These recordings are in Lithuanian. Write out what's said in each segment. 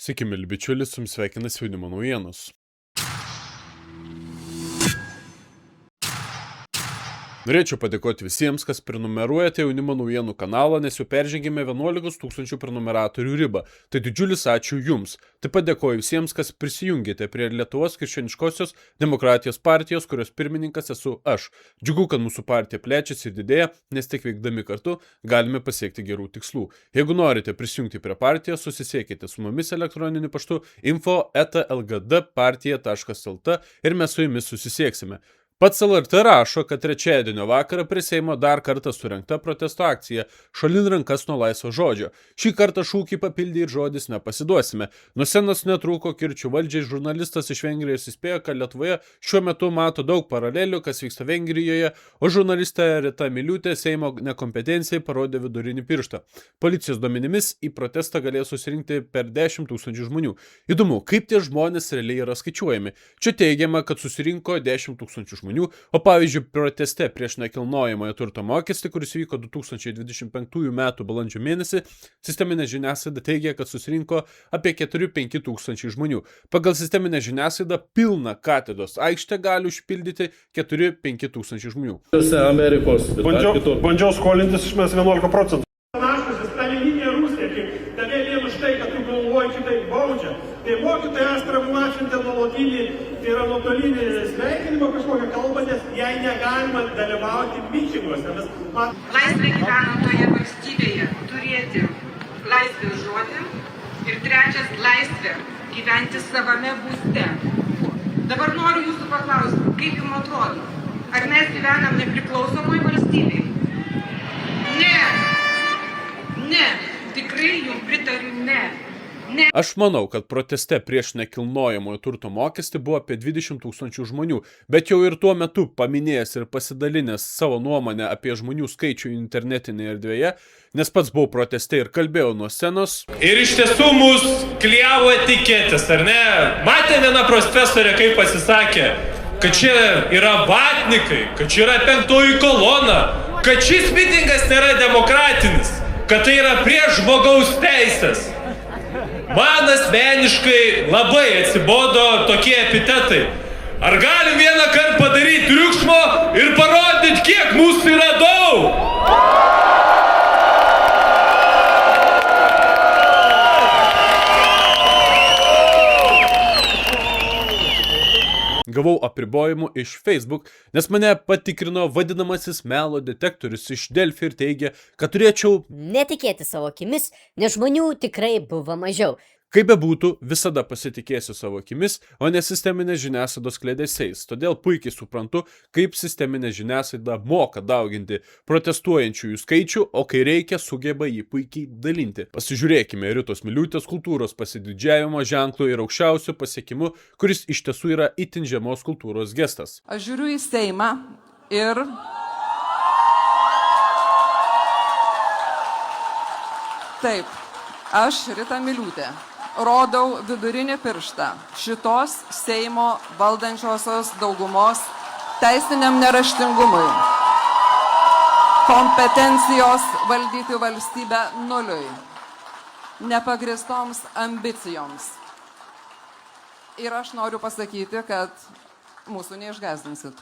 Sveiki, mėly bičiuliai, su jumis sveikinasi Jaunimo naujienos. Norėčiau padėkoti visiems, kas prenumeruojate Jaunimo naujienų kanalą, nes jau peržengėme 11 000 prenumeratorių ribą. Tai didžiulis ačiū Jums. Taip pat dėkoju visiems, kas prisijungėte prie Lietuvos krikščioniškosios demokratijos partijos, kurios pirmininkas esu aš. Džiugu, kad mūsų partija plečiasi ir didėja, nes tik veikdami kartu galime pasiekti gerų tikslų. Jeigu norite prisijungti prie partijos, susisiekite su mumis elektroniniu paštu info@lgdpartija.lt ir mes su jumis susisieksime. Pats LRT rašo, kad trečiadienio vakarą prie Seimo dar kartą surengta protesto akcija "Šalin rankas nuo laisvo žodžio". Šį kartą šūkį papildė ir žodis "nepasiduosime". Nuo scenos netrūko kirčių valdžiai, žurnalistas iš Vengrijos įspėjo, kad Lietuvoje šiuo metu mato daug paralelių, kas vyksta Vengrijoje, o žurnalistė Rita Miliūtė Seimo nekompetencijai parodė vidurinį pirštą. Policijos duomenimis į protestą galėjo susirinkti per 10 000 žmonių. Įdomu, kaip tie žmonės realiai yra skaičiuojami. Čia teigiama, kad susirinko 10 000 žmonių. O pavyzdžiui, proteste prieš nekilnojamojo turto mokestį, kuris vyko 2025 metų balandžio mėnesį, sisteminė žiniasklaida teigia, kad susirinko apie 4-5 tūkstančiai žmonių. Pagal sisteminę žiniasklaidą pilną katedros aikštę gali užpildyti 4-5 tūkstančiai žmonių. Bandžiau skolintis, išmės 11%. Panašus į stalininę Rusiją, kai tave vien už tai, kad tu galvoji kitaip baudžia. Tai mokytojas Astravų atšventė nuolatinį, tai yra nuotolinį sveikinimą kažkokią kalbą, nes jai negalima dalyvauti mitinguose. Laisvė gyvenantoje valstybėje turėti laisvės žodį ir trečias laisvė gyventi savame būste. Dabar noriu jūsų paklausti, kaip jums atrodo, ar mes gyvenam nepriklausomoj valstybėje? Ne, tikrai jums pritariu, ne. Aš manau, kad proteste prieš nekilnojamojo turto mokestį buvo apie 20 000 žmonių, bet jau ir tuo metu paminėjęs ir pasidalinęs savo nuomonę apie žmonių skaičių internetinėje erdvėje, nes pats buvau proteste ir kalbėjau nuo scenos. Ir iš tiesų mus klijavo etiketės, ar ne? Matė viena profesorė, kaip pasisakė, kad čia yra vatnikai, kad čia yra 5-oji kolona, kad šis mitingas nėra demokratinis, kad tai yra prieš žmogaus teisės. Man asmeniškai labai atsibodo tokie epitetai. Ar galim vieną kartą padaryti triukšmo ir parodyti, kiek mūsų yra daug? Gavau apribojimų iš Facebook, nes mane patikrino vadinamasis melo detektorius iš Delfi ir teigė, kad turėčiau netikėti savo akimis, nes žmonių tikrai buvo mažiau. Kaip bebūtų, visada pasitikėsiu savo akimis, o ne sisteminės žiniasklaidos kliedesiais. Todėl puikiai suprantu, kaip sisteminė žiniasklaida moka dauginti protestuojančiųjų skaičių, o kai reikia, sugeba jį puikiai dalinti. Pasižiūrėkime Ritos Miliūtės kultūros pasididžiavimo ženklų ir aukščiausių pasiekimų, kuris iš tiesų yra itin žemos kultūros gestas. Aš žiūriu į Seimą ir taip, aš Rita Miliūtė. Rodau vidurinį pirštą šitos Seimo valdančiosios daugumos teisiniam neraštingumui, kompetencijos valdyti valstybę nuliui, nepagristoms ambicijoms. Ir aš noriu pasakyti, kad mūsų neišgąsdinsit.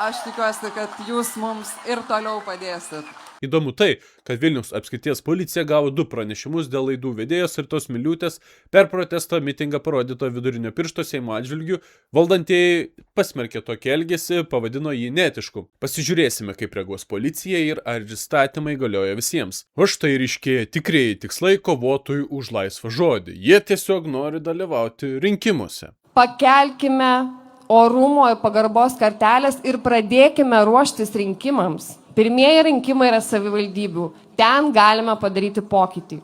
Aš tikiuosi, kad jūs mums ir toliau padėsit. Įdomu tai, kad Vilniaus apskrities policija gavo 2 pranešimus dėl laidų vedėjos Ritos Miliūtės per protesto mitingą parodyto vidurinio piršto Seimo atžvilgių. Valdantieji pasmerkė tokį elgesį, pavadino jį neetišku. Pasižiūrėsime, kaip reaguos policija ir ar įstatymai galioja visiems. O štai ryškėja tikrieji tikslai kovotojų už laisvą žodį. Jie tiesiog nori dalyvauti rinkimuose. Pakelkime orumo ir pagarbos kartelės ir pradėkime ruoštis rinkimams. Pirmieji rinkimai yra savivaldybių. Ten galime padaryti pokytį.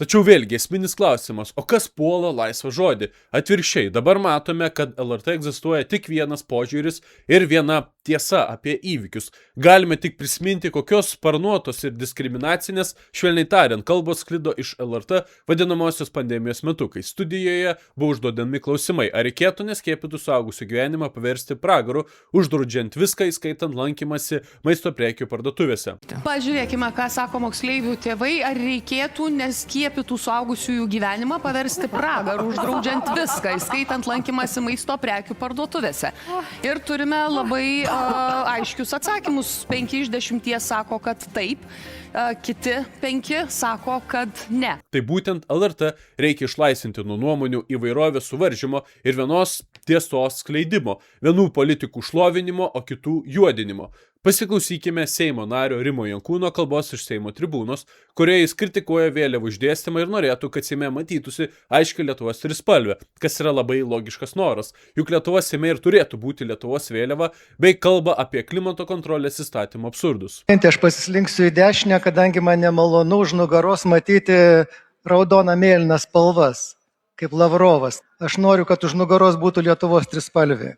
Tačiau vėlgi esminis klausimas, o kas puola laisvą žodį? Atvirkščiai, dabar matome, kad LRT egzistuoja tik vienas požiūris ir viena tiesa apie įvykius. Galime tik prisiminti, kokios sparnuotos ir diskriminacinės, švelniai tariant, kalbos sklido iš LRT vadinamosios pandemijos metu, kai studijoje buvo užduodami klausimai, ar reikėtų neskiepytų suaugusių gyvenimą paversti pragaru, uždraudžiant viską, įskaitant lankymasi maisto prekių parduotuvėse. Pažiūrėkime, ką sako moksleivių tėvai, ar reikėtų neskiepytų suaugusiųjų gyvenimą paversti pragaru, uždraudžiant viską, įskaitant lankymasi maisto prekių parduotuvėse. Ir turime labai aiškius atsakymus. 5 iš 10 sako, kad taip, kiti 5 sako, kad ne. Tai būtent LRT reikia išlaisvinti nuo nuomonių įvairovės suvaržymo ir vienos tiesos skleidimo, vienų politikų šlovinimo, o kitų juodinimo. Pasiklausykime Seimo nario Rimo Jankūno kalbos iš Seimo tribūnos, kurioje jis kritikuoja vėliavų išdėstymą ir norėtų, kad Seime matytųsi aiškiai Lietuvos trispalvė, kas yra labai logiškas noras, juk Lietuvos Seime ir turėtų būti Lietuvos vėliava, bei kalba apie klimato kontrolės įstatymo absurdus. Aš pasislinksiu į dešinę, kadangi man nemalonu už nugaros matyti raudoną mėlynas spalvas, kaip Lavrovas. Aš noriu, kad už nugaros būtų Lietuvos trispalvė.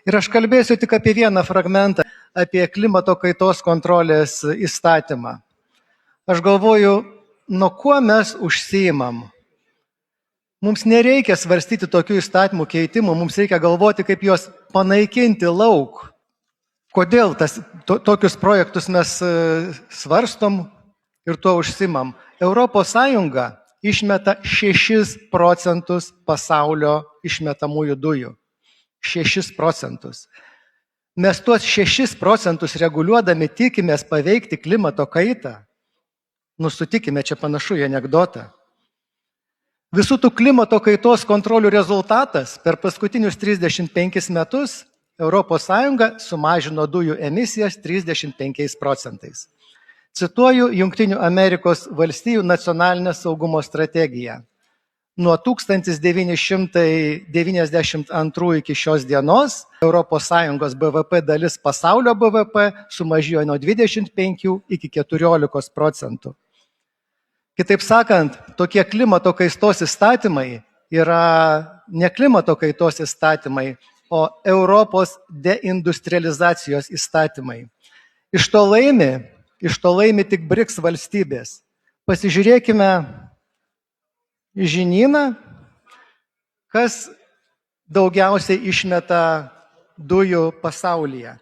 Ir aš kalbėsiu tik apie vieną fragmentą, apie klimato kaitos kontrolės įstatymą. Aš galvoju, nuo kuo mes užsiimam. Mums nereikia svarstyti tokių įstatymų keitimų, mums reikia galvoti, kaip juos panaikinti lauk. Kodėl tokius projektus mes svarstom ir tuo užsimam? Europos Sąjunga išmeta 6% pasaulio išmetamųjų dujų. 6%. Mes tuos 6% reguliuodami tikimės paveikti klimato kaitą. Sutikime, čia panašu į anekdotą. Visų tų klimato kaitos kontrolių rezultatas per paskutinius 35 metus Europos Sąjunga sumažino dujų emisijas 35%. Cituoju Jungtinių Amerikos valstijų nacionalinę saugumo strategiją. Nuo 1992 iki šios dienos ES BVP dalis pasaulio BVP sumažėjo nuo 25 iki 14%. Kitaip sakant, tokie klimato kaitos įstatymai yra ne klimato kaitos įstatymai, o Europos deindustrializacijos įstatymai. Iš to laimi tik BRICS valstybės. Pasižiūrėkime į žinyną, kas daugiausiai išmeta dujų pasaulyje.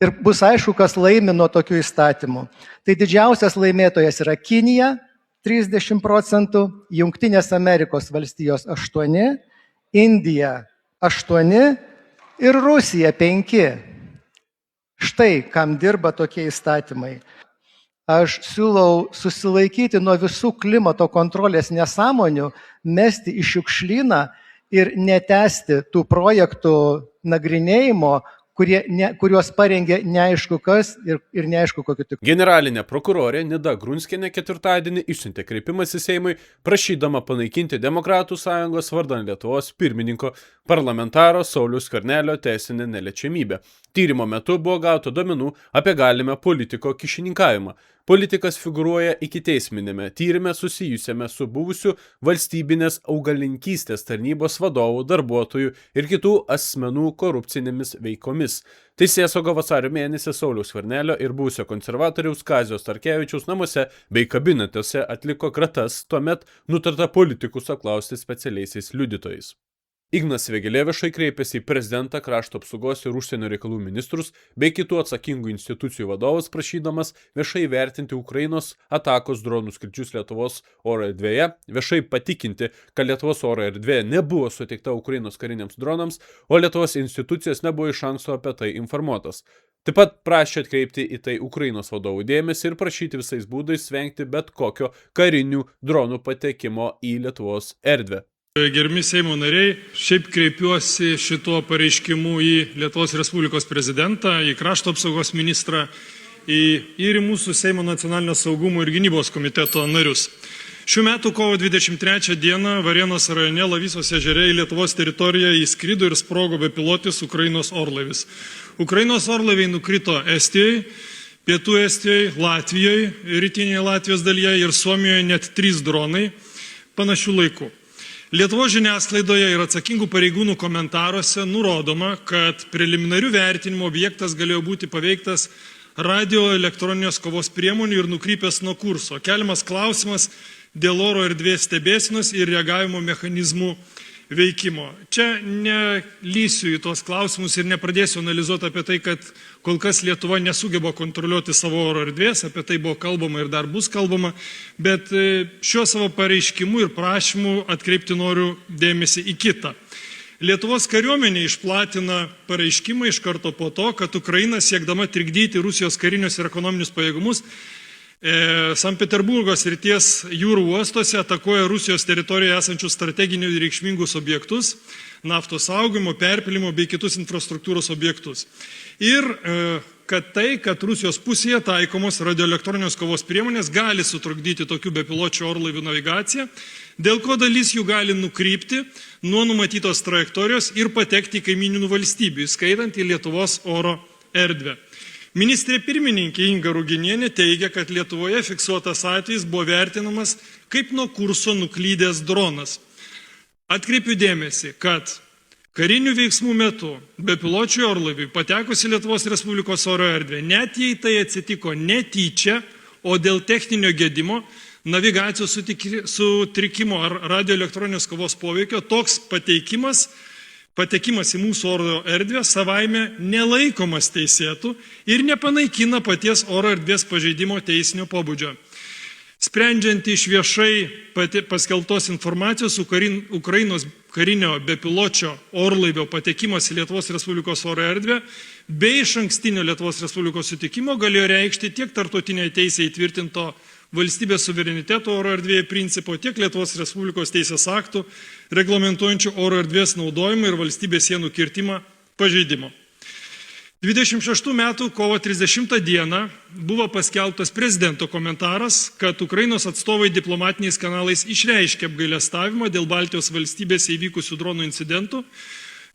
Ir bus aišku, kas laimi nuo tokių įstatymų. Tai didžiausias laimėtojas yra Kinija 30%, Jungtinės Amerikos valstijos 8%, Indija 8% ir Rusija 5%. Štai kam dirba tokie įstatymai. Aš siūlau susilaikyti nuo visų klimato kontrolės nesąmonių, mesti į šiukšlyną ir netęsti tų projektų nagrinėjimo, kuriuos parengė neaišku kas ir neaišku kokiu tikslu. Generalinė prokurorė Nida Grunskienė ketvirtadienį išsiuntė kreipimąsi Seimui, prašydama panaikinti Demokratų sąjungos vardan Lietuvos pirmininko parlamentaro Sauliaus Skvernelio teisinę neliečiamybę. Tyrimo metu buvo gauta duomenų apie galimą politiko kyšininkavimą. Politikas figūruoja ikiteisminėme tyrime susijusiame su buvusiu valstybinės augalininkystės tarnybos vadovų, darbuotojų ir kitų asmenų korupcinėmis veikomis. Teisėsauga vasario mėnesį Sauliaus Skvernelio ir buvusio konservatoriaus Kazio Starkevičiaus namuose bei kabinetuose atliko kratas, tuomet nutarta politikus apklausti specialiaisiais liudytojais. Ignas Vėgėlė viešai kreipėsi į prezidentą, krašto apsaugos ir užsienio reikalų ministrus bei kitų atsakingų institucijų vadovus, prašydamas viešai vertinti Ukrainos atakos dronų skrydžius Lietuvos oro erdvėje, viešai patikinti, kad Lietuvos oro erdvė nebuvo suteikta Ukrainos kariniams dronams, o Lietuvos institucijos nebuvo iš anksto apie tai informuotos. Taip pat prašė atkreipti į tai Ukrainos vadovų dėmesį ir prašyti visais būdais vengti bet kokio karinių dronų patekimo į Lietuvos erdvę. Gerbiami Seimo nariai, šiaip kreipiuosi šituo pareiškimu į Lietuvos Respublikos prezidentą, į krašto apsaugos ministrą ir į mūsų Seimo nacionalinio saugumo ir gynybos komiteto narius. Šių metų kovo 23 dieną Varėnos rajone Lavysos ežere į Lietuvos teritoriją įskrido ir sprogo bepilotis Ukrainos orlaivis. Ukrainos orlaiviai nukrito Estijoje Pietų Estijoje, Latvijoje, rytinėje Latvijos dalyje ir Suomijoje net 3 dronai panašių laikų. Lietuvos žiniasklaidoje ir atsakingų pareigūnų komentaruose nurodoma, kad preliminarių vertinimų objektas galėjo būti paveiktas radioelektroninės kovos priemonių ir nukrypęs nuo kurso. Keliamas klausimas dėl oro erdvės stebėsenos ir reagavimo mechanizmų veikimo. Čia nelysiu į tos klausimus ir nepradėsiu analizuoti apie tai, kad kol kas Lietuva nesugeba kontroliuoti savo oro erdvės, apie tai buvo kalbama ir dar bus kalbama, bet šiuo savo pareiškimu ir prašymu atkreipti noriu dėmesį į kitą. Lietuvos kariuomenė išplatina pareiškimą iš karto po to, kad Ukraina siekdama trikdyti Rusijos karinius ir ekonominius pajėgumus Sankt Peterburgo srities jūrų uostuose atakuoja Rusijos teritorijoje esančius strateginių ir reikšmingus objektus, naftos saugimo, perpylimo bei kitus infrastruktūros objektus. Ir kad Rusijos pusėje taikomos radioelektroninės kovos priemonės gali sutrukdyti tokių bepiločių orlaivių navigaciją, dėl ko dalis jų gali nukrypti nuo numatytos trajektorijos ir patekti į kaimyninių valstybių, įskaitant į Lietuvos oro erdvę. Ministrė pirmininkė Inga Ruginienė teigia, kad Lietuvoje fiksuotas atvejis buvo vertinamas kaip nuo kurso nuklydęs dronas. Atkreipiu dėmesį, kad karinių veiksmų metu bepiločių orlaiviui patekus į Lietuvos Respublikos oro erdvę, net jei tai atsitiko netyčia, o dėl techninio gedimo, navigacijos sutrikimo ar radioelektroninės kovos poveikio, toks patekimas į mūsų oro erdvę savaime nelaikomas teisėtų ir nepanaikina paties oro erdvės pažeidimo teisinio pobūdžio. Sprendžiant iš viešai paskelbtos informacijos, Ukrainos karinio bepiločio orlaivio patekimas į Lietuvos Respublikos oro erdvę bei išankstinio Lietuvos Respublikos sutikimo galėjo reikšti tiek tarptautinėje teisėje įtvirtinto valstybės suvereniteto oro erdvėje principo, tiek Lietuvos Respublikos teisės aktų reglamentuojančių oro erdvės naudojimą ir valstybės sienų kirtimą pažeidimo. 26 metų kovo 30 dieną buvo paskelbtas prezidento komentaras, kad Ukrainos atstovai diplomatiniais kanalais išreiškė apgailestavimą dėl Baltijos valstybėse įvykusių dronų incidentų.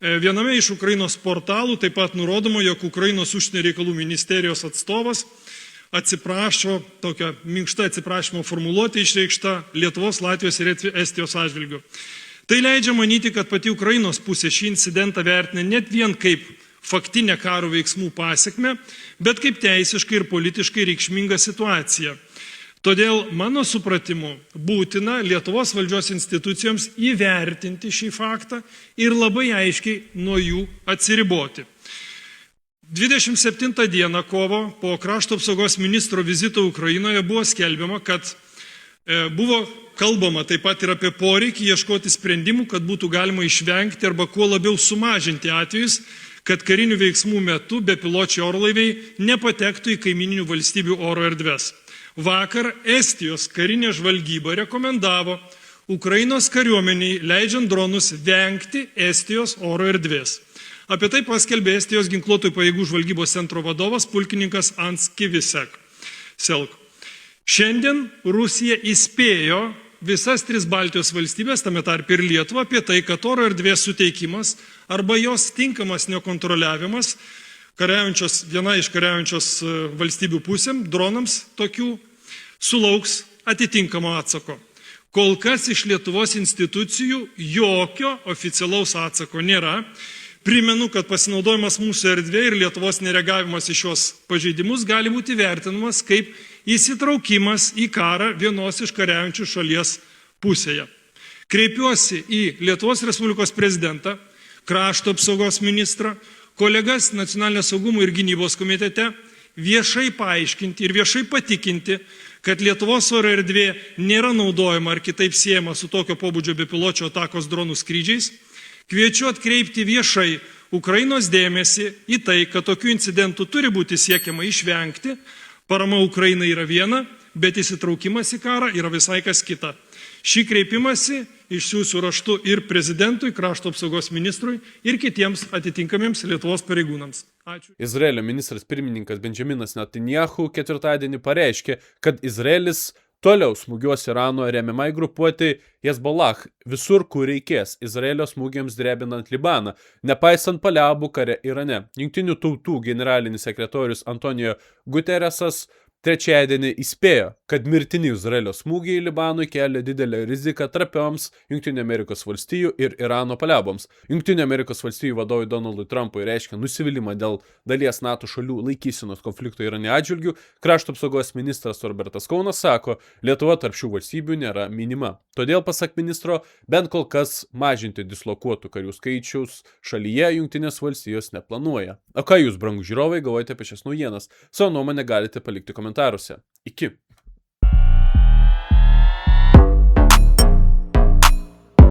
Viename iš Ukrainos portalų taip pat nurodoma, jog Ukrainos užsienio reikalų ministerijos atstovas atsiprašo, tokia minkšta atsiprašymo formuluotė išreikšta Lietuvos, Latvijos ir Estijos atžvilgiu. Tai leidžia manyti, kad pati Ukrainos pusė šį incidentą vertina net vien kaip faktinę karo veiksmų pasekmę, bet kaip teisiškai ir politiškai reikšmingą situaciją. Todėl, mano supratimu, būtina Lietuvos valdžios institucijoms įvertinti šį faktą ir labai aiškiai nuo jų atsiriboti. 27 dieną kovo po krašto apsaugos ministro vizito Ukrainoje buvo skelbiama, kad buvo kalbama taip pat ir apie poreikį ieškoti sprendimų, kad būtų galima išvengti arba kuo labiau sumažinti atvejus, kad karinių veiksmų metu bepiločiai orlaiviai nepatektų į kaimyninių valstybių oro erdves. Vakar Estijos karinė žvalgyba rekomendavo Ukrainos kariuomeniai, leidžiant dronus, vengti Estijos oro erdvės. Apie tai paskelbė Estijos ginkluotųjų pajėgų žvalgybos centro vadovas pulkininkas Ants Kivisek. Šiandien Rusija įspėjo visas 3 Baltijos valstybės, tame tarp ir Lietuvą, apie tai, kad oro erdvės suteikimas arba jos tinkamas nekontroliavimas viena iš kariaujančios valstybių pusėm, dronams tokių, sulauks atitinkamo atsako. Kol kas iš Lietuvos institucijų jokio oficialaus atsako nėra. Primenu, kad pasinaudojimas mūsų erdvė ir Lietuvos nereagavimas į šios pažeidimus gali būti vertinamas kaip įsitraukimas į karą vienos iš kariaujančių šalies pusėje. Kreipiuosi į Lietuvos Respublikos prezidentą, krašto apsaugos ministrą, kolegas Nacionalinio saugumo ir gynybos komitete viešai paaiškinti ir viešai patikinti, kad Lietuvos oro erdvė nėra naudojama ar kitaip siejama su tokio pobūdžio bepiločio atakos dronų skrydžiais. Kviečiu atkreipti viešai Ukrainos dėmesį į tai, kad tokių incidentų turi būti siekiama išvengti. Parama Ukrainai yra viena, bet įsitraukimas į karą yra visai kas kita. Šį kreipimąsi išsiųsiu raštu ir prezidentui, krašto apsaugos ministrui ir kitiems atitinkamiems Lietuvos pareigūnams. Ačiū. Izraelio ministras pirmininkas Benjaminas Netanyahu ketvirtadienį pareiškė, kad Izraelis toliau smūgiuos Irano remiamai grupuotei Hezbollah visur, kur reikės, Izraelio smūgiams drebinant Libaną, nepaisant paliaubų kare Irane. Jungtinių tautų generalinis sekretorius Antonijo Guteresas trečiadienį įspėjo, kad mirtini Izraelio smūgiai Libanui kelia didelę riziką trapioms Jungtinių Amerikos valstijų ir Irano paliauboms. Jungtinių Amerikos valstijų vadovui Donaldui Trumpui reiškia nusivylimą dėl dalies NATO šalių laikysenos konflikto Irane atžvilgių. Krašto apsaugos ministras Robertas Kaunas sako, Lietuva tarp šių valstybių nėra minima. Todėl, pasak ministro, bent kol kas mažinti dislokuotų karių skaičiaus šalyje Jungtinės valstijos neplanuoja. O ką jūs, brangūs žiūrovai, galvojate apie šias naujienas? Savo nuomonę galite palikti komentaruose. Iki.